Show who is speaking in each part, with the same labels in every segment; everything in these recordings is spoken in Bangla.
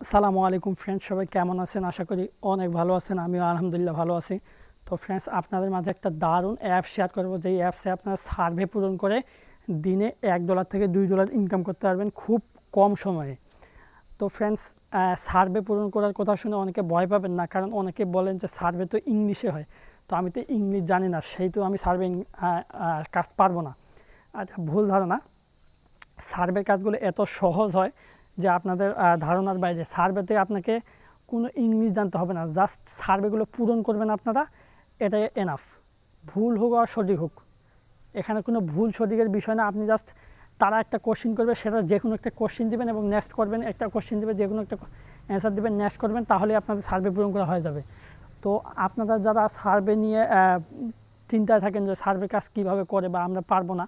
Speaker 1: আসসালামু আলাইকুম ফ্রেন্ডস, সবাই কেমন আছেন? আশা করি অনেক ভালো আছেন। আমিও আলহামদুলিল্লাহ ভালো আছি। তো ফ্রেন্ডস, আপনাদের মাঝে একটা দারুণ অ্যাপ শেয়ার করবো, যেই অ্যাপসে আপনারা সার্ভে পূরণ করে দিনে $1 থেকে $2 ইনকাম করতে পারবেন খুব কম সময়ে। তো ফ্রেন্ডস, সার্ভে পূরণ করার কথা শুনে অনেকে ভয় পাবেন না, কারণ অনেকে বলেন যে সার্ভে তো ইংলিশে হয়। তো আমি তো ইংলিশ জানি না, সেই তো আমি সার্ভে কাজ পারবো না। আচ্ছা, ভুল ধারণা। সার্ভের কাজগুলো এত সহজ হয় যে আপনাদের ধারণার বাইরে। সার্ভেতে আপনাকে কোনো ইংলিশ জানতে হবে না, জাস্ট সার্ভেগুলো পূরণ করবেন আপনারা, এটাই এনাফ। ভুল হোক আর সঠিক হোক, এখানে কোনো ভুল সঠিকের বিষয় না। আপনি জাস্ট, তারা একটা কোশ্চিন করবে, সেটা যে কোনো একটা কোশ্চিন দিবেন এবং নেক্সট করবেন, একটা কোশ্চিন দেবে, যে কোনো একটা অ্যান্সার দেবেন, নেক্সট করবেন, তাহলে আপনাদের সার্ভে পূরণ করা হয়ে যাবে। তো আপনারা যারা সার্ভে নিয়ে চিন্তায় থাকেন যে সার্ভে কাজ কীভাবে করে বা আমরা পারবো না,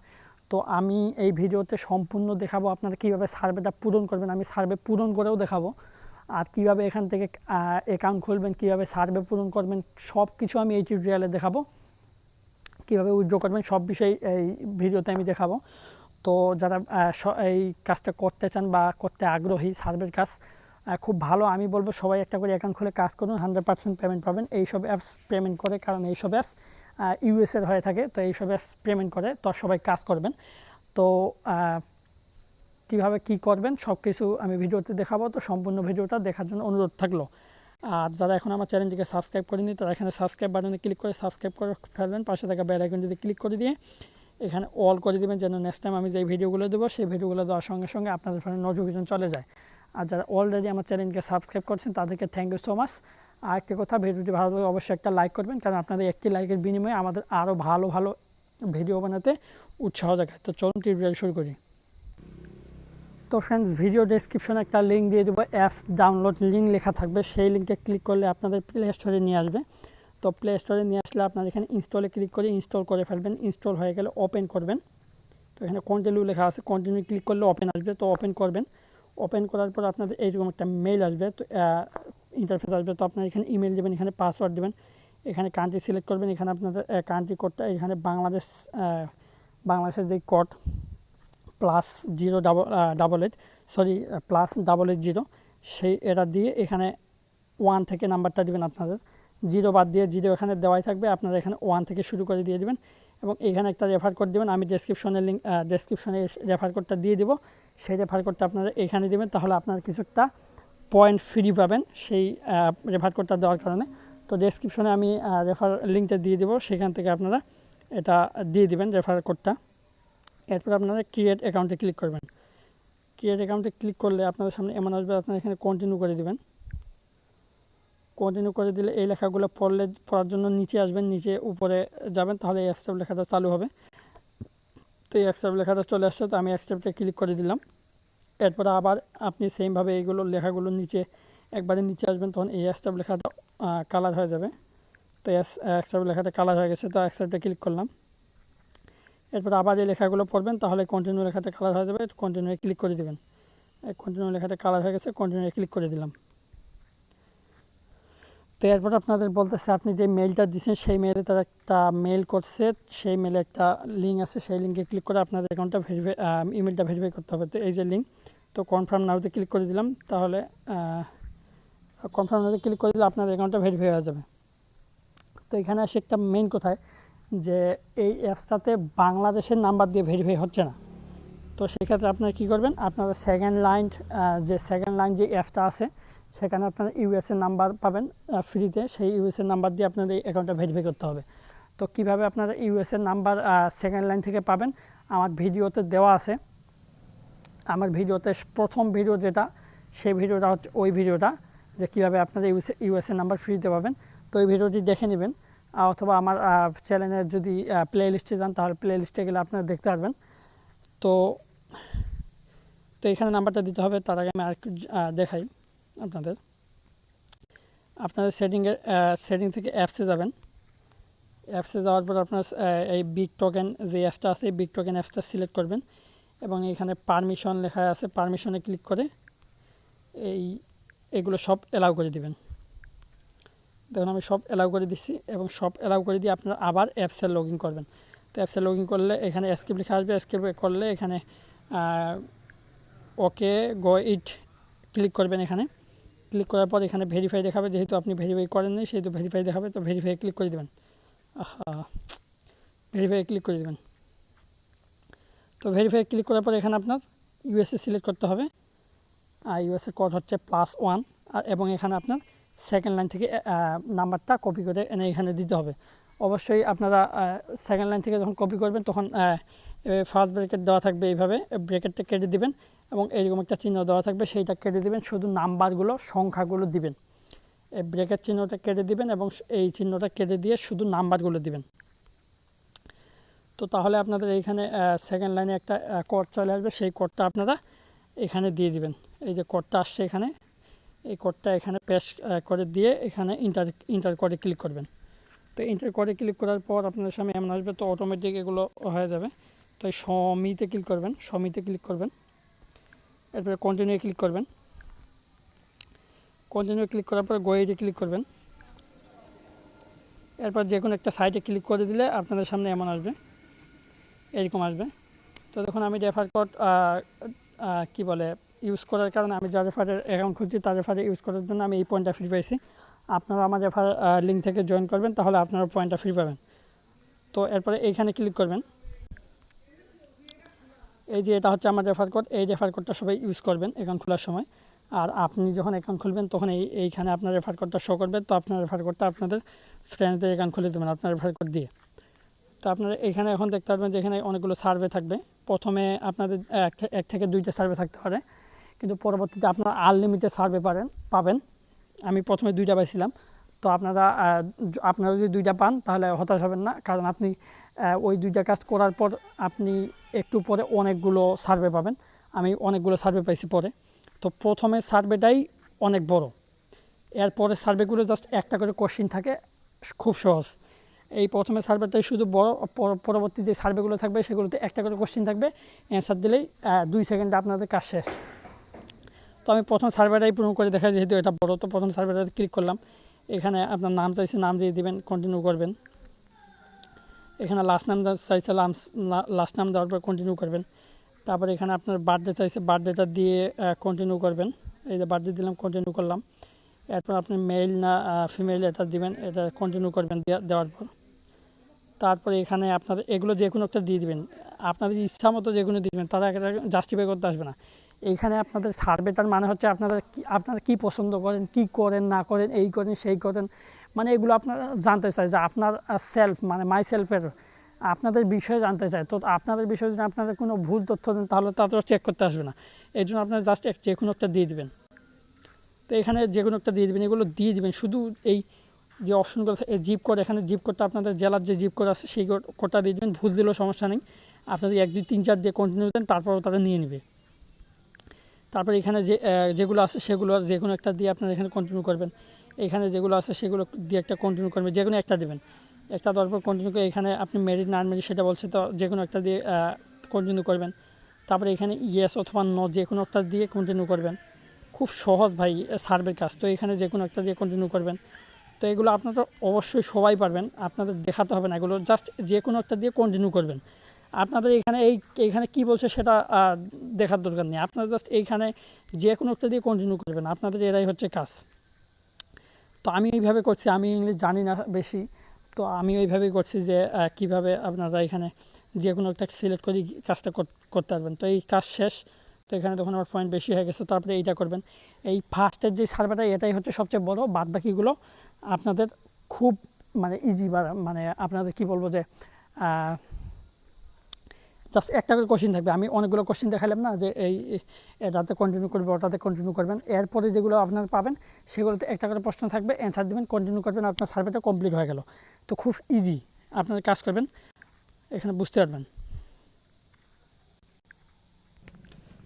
Speaker 1: তো আমি এই ভিডিওতে সম্পূর্ণ দেখাবো আপনারা কীভাবে সার্ভেটা পূরণ করবেন। আমি সার্ভে পূরণ করেও দেখাবো, আর কীভাবে এখান থেকে অ্যাকাউন্ট খুলবেন, কীভাবে সার্ভে পূরণ করবেন, সব কিছু আমি এই টিউটোরিয়ালে দেখাবো। কীভাবে উইথড্র করবেন সব বিষয় এই ভিডিওতে আমি দেখাবো। তো যারা এই কাজটা করতে চান বা করতে আগ্রহী, সার্ভের কাজ খুব ভালো, আমি বলবো সবাই একটা করে অ্যাকাউন্ট খুলে কাজ করুন, 100% পেমেন্ট পাবেন। এইসব অ্যাপস পেমেন্ট করে, কারণ এইসব অ্যাপস ইউএসের হয়ে থাকে, তো এইসব অ্যাপস পেমেন্ট করে, তো সবাই কাজ করবেন। তো কীভাবে কী করবেন সব কিছু আমি ভিডিওতে দেখাবো, তো সম্পূর্ণ ভিডিওটা দেখার জন্য অনুরোধ থাকলো। আর যারা এখন আমার চ্যানেলটিকে সাবস্ক্রাইব করেনি, তারা এখানে সাবস্ক্রাইব বাটনে ক্লিক করে সাবস্ক্রাইব করে ফেলবেন। পাশে থাকা বেল আইকন যদি ক্লিক করে দিয়ে এখানে অল করে দেবেন, যেন নেক্সট টাইম আমি যেই ভিডিওগুলো দেবো সেই ভিডিওগুলো দেওয়ার সঙ্গে সঙ্গে আপনাদের ফোনে নোটিফিকেশন চলে যায়। আর যারা অলরেডি আমার চ্যানেলকে সাবস্ক্রাইব করছেন তাদেরকে থ্যাংক ইউ সো মাচ। আর একটা কথা, ভিডিওটি ভালো লাগলে অবশ্যই একটা লাইক করবেন, কারণ আপনাদের একটি লাইকের বিনিময়ে আমাদের আরও ভালো ভালো ভিডিও বানাতে উৎসাহ জাগায়। তো চলুন টিউটোরিয়াল শুরু করি। তো ফ্রেন্ডস, ভিডিও ডেসক্রিপশনে একটা লিঙ্ক দিয়ে দেবো, অ্যাপস ডাউনলোড লিঙ্ক লেখা থাকবে, সেই লিঙ্কে ক্লিক করলে আপনাদের প্লে স্টোরে নিয়ে আসবে। তো প্লে স্টোরে নিয়ে আসলে আপনার এখানে ইনস্টলে ক্লিক করে ইনস্টল করে ফেলবেন। ইনস্টল হয়ে গেলে ওপেন করবেন। তো এখানে কন্টিনিউ লেখা আছে, কন্টিনিউ ক্লিক করলে ওপেন আসবে, তো ওপেন করবেন। ওপেন করার পর আপনাদের এইরকম একটা মেল আসবে, তো ইন্টারফেস আসবে। তো আপনার এখানে ইমেল দেবেন, এখানে পাসওয়ার্ড দেবেন, এখানে কান্ট্রি সিলেক্ট করবেন। এখানে আপনাদের কান্ট্রি কোডটা, এখানে বাংলাদেশের যে কোড +088 সেই এটা দিয়ে এখানে 1 থেকে নাম্বারটা দিবেন আপনাদের। 0 বাদ দিয়ে 0 এখানে দেওয়াই থাকবে, আপনারা এখানে 1 থেকে শুরু করে দিয়ে দিবেন এবং এখানে একটা রেফার কোড দেবেন। আমি ডেসক্রিপশনে রেফার কোডটা দিয়ে দিব, সেই রেফার কোডটা আপনারা এখানে দেবেন, তাহলে আপনারা কিছু একটা পয়েন্ট ফ্রি পাবেন সেই রেফার কোডটা দেওয়ার কারণে। তো ডেসক্রিপশনে আমি রেফার লিঙ্কটা দিয়ে দেবো, সেখান থেকে আপনারা এটা দিয়ে দিবেন রেফার কোডটা। এরপর আপনারা ক্রিয়েট অ্যাকাউন্টে ক্লিক করবেন। ক্রিয়েট অ্যাকাউন্টে ক্লিক করলে আপনাদের সামনে এমন আসবে, আপনারা এখানে কন্টিনিউ করে দিবেন। কন্টিনিউ করে দিলে এই লেখাগুলো পড়ার জন্য নিচে আসবেন, নিচে উপরে যাবেন, তাহলে এই অ্যাকসেপ্ট লেখাটা চালু হবে। তো এই অ্যাকসেপ্ট লেখাটা চলে আসছে, তো আমি অ্যাকসেপ্টে ক্লিক করে দিলাম। এরপরে আবার আপনি সেমভাবে এইগুলো লেখাগুলো নিচে একবারে নিচে আসবেন, তখন এই অ্যাকসেপ্ট লেখাটা কালার হয়ে যাবে। তো অ্যাকসেপ্ট লেখাটা কালার হয়ে গেছে, তো অ্যাকসেপ্টে ক্লিক করলাম। এরপর আবার এই লেখাগুলো পড়বেন, তাহলে কন্টিনিউ লেখাতে কালার হয়ে যাবে, কন্টিনিউয়ে ক্লিক করে দেবেন। কন্টিনিউ লেখাতে কালার হয়ে গেছে, কন্টিনিউয়ে ক্লিক করে দিলাম। তো এরপর আপনাদের বলতেছে আপনি যে মেইলটা দিচ্ছেন সেই মেইলে তারা একটা মেইল করছে, সেই মেইলে একটা লিঙ্ক আছে, সেই লিঙ্কে ক্লিক করে আপনাদের অ্যাকাউন্টটা ইমেলটা ভেরিফাই করতে হবে। তো এই যে লিঙ্ক, তো কনফার্ম নাওতে ক্লিক করে দিলাম, তাহলে কনফার্ম নাওতে ক্লিক করে দিলে আপনাদের অ্যাকাউন্টটা ভেরিফাই হয়ে যাবে। তো এখানে আসে একটা মেইন কোথায়, যে এই অ্যাপসটাতে বাংলাদেশের নাম্বার দিয়ে ভেরিফাই হচ্ছে না। তো সেক্ষেত্রে আপনারা কী করবেন, আপনারা সেকেন্ড লাইন যে অ্যাপসটা আছে সেখানে আপনারা ইউএসএর নাম্বার পাবেন ফ্রিতে, সেই ইউএসএর নাম্বার দিয়ে আপনাদের এই অ্যাকাউন্টটা ভেরিফাই করতে হবে। তো কীভাবে আপনারা ইউএসএর নাম্বার সেকেন্ড লাইন থেকে পাবেন, আমার ভিডিওতে দেওয়া আছে। আমার ভিডিওতে প্রথম ভিডিও যেটা, সেই ভিডিওটা হচ্ছে ওই ভিডিওটা, যে কীভাবে আপনারা ইউএসএর নাম্বার ফ্রিতে পাবেন। তো ওই ভিডিওটি দেখে নেবেন, অথবা আমার চ্যানেলের যদি প্লে লিস্টে যান, তাহলে প্লে লিস্টে গেলে আপনারা দেখতে পারবেন। তো এখানে নাম্বারটা দিতে হবে। তার আগে আমি আরেকটু দেখাই আপনাদের সেটিং থেকে অ্যাপসে যাবেন। অ্যাপসে যাওয়ার পর আপনার এই বিগ টোকেন যে অ্যাপসটা আছে, এই বিগ টোকেন অ্যাপসটা সিলেক্ট করবেন এবং এখানে পারমিশন লেখা আছে, পারমিশনে ক্লিক করে এগুলো সব অ্যালাউ করে দিবেন। দেখুন আমি সব অ্যালাউ করে দিচ্ছি, এবং সব অ্যালাউ করে দিয়ে আপনারা আবার অ্যাপসে লগ ইন করবেন। তো অ্যাপসে লগ ইন করলে এখানে এসকেপ লেখা আসবে, এসকেপ করলে এখানে ওকে গো ইট ক্লিক করবেন এখানে। ক্লিক করার পর এখানে ভেরিফাই দেখাবে, যেহেতু আপনি ভেরিফাই করেননি সেহেতু ভেরিফাই দেখাবে, তো ভেরিফাই ক্লিক করে দেবেন। ভেরিফাই ক্লিক করে দেবেন। তো ভেরিফাই ক্লিক করার পর এখানে আপনার ইউএসএ সিলেক্ট করতে হবে, আর ইউএসএ কোড হচ্ছে +1, আর এবং এখানে আপনার সেকেন্ড লাইন থেকে নাম্বারটা কপি করে এনে এখানে দিতে হবে। অবশ্যই আপনারা সেকেন্ড লাইন থেকে যখন কপি করবেন তখন ফার্স্ট ব্র্যাকেট দেওয়া থাকবে, এইভাবে ব্র্যাকেটটা কেটে দিবেন এবং এরকম একটা চিহ্ন দেওয়া থাকবে, সেইটা কেটে দিবেন, শুধু নাম্বারগুলো সংখ্যাগুলো দিবেন। এই ব্র্যাকেট চিহ্নটা কেটে দিবেন এবং এই চিহ্নটা কেটে দিয়ে শুধু নাম্বারগুলো দিবেন। তো তাহলে আপনাদের এইখানে সেকেন্ড লাইনে একটা কোড চলে আসবে, সেই কোডটা আপনারা এখানে দিয়ে দিবেন। এই যে কোডটা আসছে এখানে, এই কোডটা এখানে পেস্ট করে দিয়ে এখানে ইন্টার কোডে ক্লিক করবেন। তো ইন্টার কোডে ক্লিক করার পর আপনাদের সামনে এমন আসবে, তো অটোমেটিক এগুলো হয়ে যাবে। তো এই সমিতে ক্লিক করবেন, সমিতে ক্লিক করবেন, এরপরে কন্টিনিউ ক্লিক করবেন, কন্টিনিউ ক্লিক করার পর গোয়েডে ক্লিক করবেন। এরপর যে কোনো একটা সাইটে ক্লিক করে দিলে আপনাদের সামনে এমন আসবে, এরকম আসবে। তো দেখুন আমি রেফার কোড কী বলে ইউজ করার কারণে আমি যা রেফারের অ্যাকাউন্ট খুঁজছি তার রেফারে ইউজ করার জন্য আমি এই পয়েন্টটা ফ্রি পাইছি। আপনারা আমার রেফার লিঙ্ক থেকে জয়েন করবেন, তাহলে আপনারা পয়েন্টটা ফ্রি পাবেন। তো এরপরে এইখানে ক্লিক করবেন, এই যে এটা হচ্ছে আমার রেফার কোড, এই রেফার কোডটা সবাই ইউজ করবেন অ্যাকাউন্ট খোলার সময়। আর আপনি যখন অ্যাকাউন্ট খুলবেন তখন এইখানে আপনার রেফার কোডটা শো করবে, তো আপনার রেফার কোডটা আপনাদের ফ্রেন্ডসদের অ্যাকাউন্ট খুলে দেবেন আপনার রেফার কোড দিয়ে। তো আপনারা এখানে এখন দেখতে পারবেন যে এখানে অনেকগুলো সার্ভে থাকবে। প্রথমে আপনাদের 1 থেকে 2টা সার্ভে থাকতে পারে, কিন্তু পরবর্তীতে আপনারা আনলিমিটেড সার্ভে পাবেন। আমি প্রথমে 2টা পাইছিলাম। তো আপনারা যদি 2টা পান তাহলে হতাশ হবেন না, কারণ আপনি ওই 2টা কাজ করার পর আপনি একটু পরে অনেকগুলো সার্ভে পাবেন। আমি অনেকগুলো সার্ভে পাইছি পরে। তো প্রথমে সার্ভেটাই অনেক বড়, এরপরে সার্ভেগুলো জাস্ট একটা করে কোশ্চিন থাকে, খুব সহজ। এই প্রথমে সার্ভেটাই শুধু বড়, পরবর্তী যে সার্ভেগুলো থাকবে সেগুলোতে একটা করে কোশ্চিন থাকবে, অ্যান্সার দিলেই 2 সেকেন্ডে আপনাদের কাজ শেষ। তো আমি প্রথম সার্ভেটাই পূরণ করে দেখাই, যেহেতু এটা বড়। তো প্রথম সার্ভেটাতে ক্লিক করলাম, এখানে আপনার নাম চাইছে, নাম দিয়ে দিবেন, কন্টিনিউ করবেন। এখানে লাস্ট নাম চাইছে, লাস্ট নাম দেওয়ার পর কন্টিনিউ করবেন। তারপরে এখানে আপনার বার্থডে চাইছে, বার্থডেটা দিয়ে কন্টিনিউ করবেন। এই যে বার্থডে দিলাম, কন্টিনিউ করলাম। এরপর আপনি মেল না ফিমেল এটা দিবেন, এটা কন্টিনিউ করবেন দেওয়ার পর। তারপরে এখানে আপনাদের এগুলো যে কোনো একটা দিয়ে দিবেন, আপনাদের ইচ্ছা মতো যে কোনো দিবেন, তারা জাস্টিফাই করতে আসবে না। এইখানে আপনাদের সার্ভেটার মানে হচ্ছে আপনারা কী পছন্দ করেন, কি করেন না করেন, এই করেন সেই করেন, মানে এগুলো আপনারা জানতে চাই, যে আপনার সেলফ মানে মাই সেলফের আপনাদের বিষয়ে জানতে চায়। তো আপনাদের বিষয়ে যদি আপনাদের কোনো ভুল তথ্য দেন তাহলে তাদেরও চেক করতে আসবে না। এই জন্য আপনারা জাস্ট যে কোনো একটা দিয়ে দেবেন। তো এখানে যে কোনো একটা দিয়ে দেবেন, এগুলো দিয়ে দেবেন। শুধু এই যে অপশনগুলো জিপ কোড, এখানে জিপ কোডটা আপনাদের জেলার যে জিপ কোড আছে সেই কোডটা দিয়ে দেবেন। ভুল দিলেও সমস্যা নেই, আপনাদের 1 2 3 4 দিয়ে কন্টিনিউ দেন, তারপরও তারা নিয়ে নেবে। তারপর এখানে যেগুলো আছে সেগুলো যে কোনো একটা দিয়ে আপনারা এখানে কন্টিনিউ করবেন। এখানে যেগুলো আছে সেগুলো দিয়ে একটা কন্টিনিউ করবেন, যে কোনো একটা দেবেন। একটা দেওয়ার পর কন্টিনিউ করে এখানে আপনি মেরিট না আনমেরিট সেটা বলছে, তো যে কোনো একটা দিয়ে কন্টিনিউ করবেন। তারপরে এখানে ইয়েস অথবা নো যে কোনো একটা দিয়ে কন্টিনিউ করবেন। খুব সহজ ভাই সার্ভের কাজ। তো এখানে যে কোনো একটা দিয়ে কন্টিনিউ করবেন। তো এগুলো আপনারা অবশ্যই সবাই পারবেন, আপনাদের দেখাতে হবে না, এগুলো জাস্ট যে কোনো একটা দিয়ে কন্টিনিউ করবেন। আপনাদের এইখানে কি বলছে সেটা দেখার দরকার নেই, আপনারা জাস্ট এইখানে যে কোনো একটা দিয়ে কন্টিনিউ করবেন, আপনাদের এরাই হচ্ছে কাজ। তো আমি এইভাবে করছি, আমি ইংলিশ জানি না বেশি, তো আমি ওইভাবেই করছি যে কিভাবে আপনারা এখানে যে কোনো একটা সিলেক্ট করে কাজটা করতে পারবেন। তো এই কাজ শেষ। তো এখানে তখন আমার পয়েন্ট বেশি হয়ে গেছে, তারপরে এইটা করবেন। এই ফার্স্টের যে সার্ভেটা এটাই হচ্ছে সবচেয়ে বড়, বাদ বাকিগুলো আপনাদের খুব মানে ইজি, মানে আপনাদের কি বলবো যে জাস্ট একটা করে কোশ্চিন থাকবে। আমি অনেকগুলো কোশ্চিন দেখালাম না, যে এটাতে কন্টিনিউ করবে, ওটাতে কন্টিনিউ করবেন। এরপরে যেগুলো আপনারা পাবেন সেগুলোতে একটা করে প্রশ্ন থাকবে, অ্যান্সার দেবেন, কন্টিনিউ করবেন, আপনার সার্ভেটা কমপ্লিট হয়ে গেল। তো খুব ইজি, আপনারা কাজ করবেন, এখানে বুঝতে পারবেন।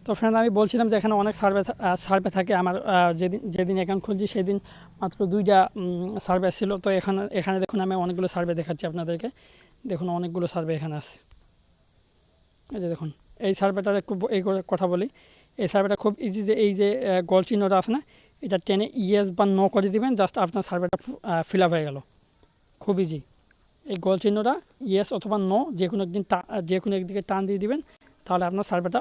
Speaker 1: তো ফ্রেন্ড আমি বলছিলাম যে এখানে অনেক সার্ভে থাকে। আমার যেদিন অ্যাকাউন্ট খুলছি সেদিন মাত্র 2টা সার্ভে ছিল। তো এখানে দেখুন আমি অনেকগুলো সার্ভে দেখাচ্ছি আপনাদেরকে। দেখুন অনেকগুলো সার্ভে এখানে আছে। এই যে দেখুন, এই সার্ভেটার একটু এই কথা বলি। এই সার্ভেটা খুব ইজি, যে এই যে গোল চিহ্নটা আছে না, এটা টেনে ইয়েস বা নো করে দিবেন, জাস্ট আপনার সার্ভেটা ফিল আপ হয়ে গেল। খুব ইজি। এই গোল চিহ্নটা ইয়েস অথবা নো যে কোনো একদিকে টান দিয়ে দিবেন, তাহলে আপনার সার্ভেটা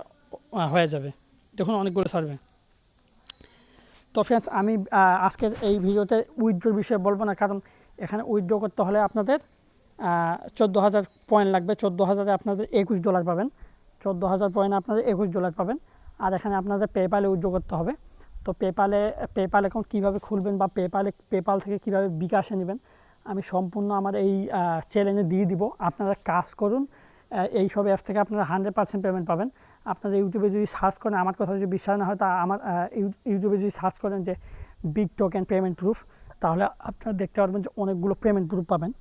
Speaker 1: হয়ে যাবে। দেখুন অনেকগুলো সার্ভে। তো ফ্রেন্ডস আমি আজকের এই ভিডিওতে উইথড্রোর বিষয়ে বলবো না, কারণ এখানে উইথড্র করতে হলে আপনাদের 14,000 পয়েন্ট লাগবে। 14,000-এ আপনাদের $21 পাবেন। 14,000 পয়েন্টে আপনাদের $21 পাবেন। আর এখানে আপনাদের পেপ্যালে উইথড্র করতে হবে। তো পেপ্যাল অ্যাকাউন্ট কীভাবে খুলবেন বা পেপ্যাল থেকে কীভাবে বিকাশে নেবেন আমি সম্পূর্ণ আমার এই চ্যানেলে দিয়ে দিব। আপনারা কাজ করুন, এই সব অ্যাপস থেকে আপনারা 100% পেমেন্ট পাবেন। আপনারা ইউটিউবে যদি সার্চ করেন, আমার কথা যদি বিশ্বাস না হয় তা আমার ইউটিউবে যদি সার্চ করেন যে বিগ টোকেন পেমেন্ট প্রুফ, তাহলে আপনারা দেখতে পারবেন যে অনেকগুলো পেমেন্ট প্রুফ পাবেন।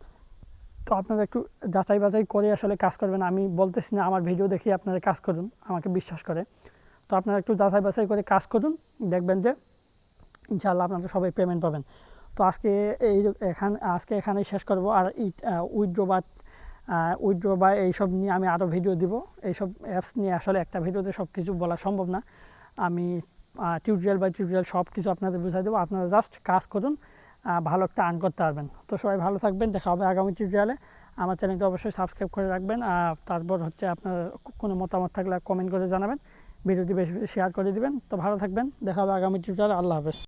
Speaker 1: তো আপনারা একটু যাচাই বাছাই করে আসলে কাজ করবেন। আমি বলতেছি না আমার ভিডিও দেখে আপনারা কাজ করুন, আমাকে বিশ্বাস করে। তো আপনারা একটু যাচাই বাছাই করে কাজ করুন, দেখবেন যে ইনশাআল্লাহ আপনারা সবাই পেমেন্ট পাবেন। তো আজকে এখানেই শেষ করব। আর উইথড্র বা এইসব নিয়ে আমি আরও ভিডিও দিব। এইসব অ্যাপস নিয়ে আসলে একটা ভিডিওতে সব কিছু বলা সম্ভব না। আমি টিউটোরিয়াল সব কিছু আপনাদের বুঝাই দেবো। আপনারা জাস্ট কাজ করুন, ভালো একটা আর্ন করতে পারবেন। তো সবাই ভালো থাকবেন, দেখা হবে আগামী টিউটোরিয়ালে। আমার চ্যানেলটা অবশ্যই সাবস্ক্রাইব করে রাখবেন। তারপর হচ্ছে আপনার কোনো মতামত থাকলে কমেন্ট করে জানাবেন, ভিডিওটি বেশি বেশি শেয়ার করে দিবেন। তো ভালো থাকবেন, দেখা হবে আগামী টিউটোরিয়ালে। আল্লাহ হাফেজ।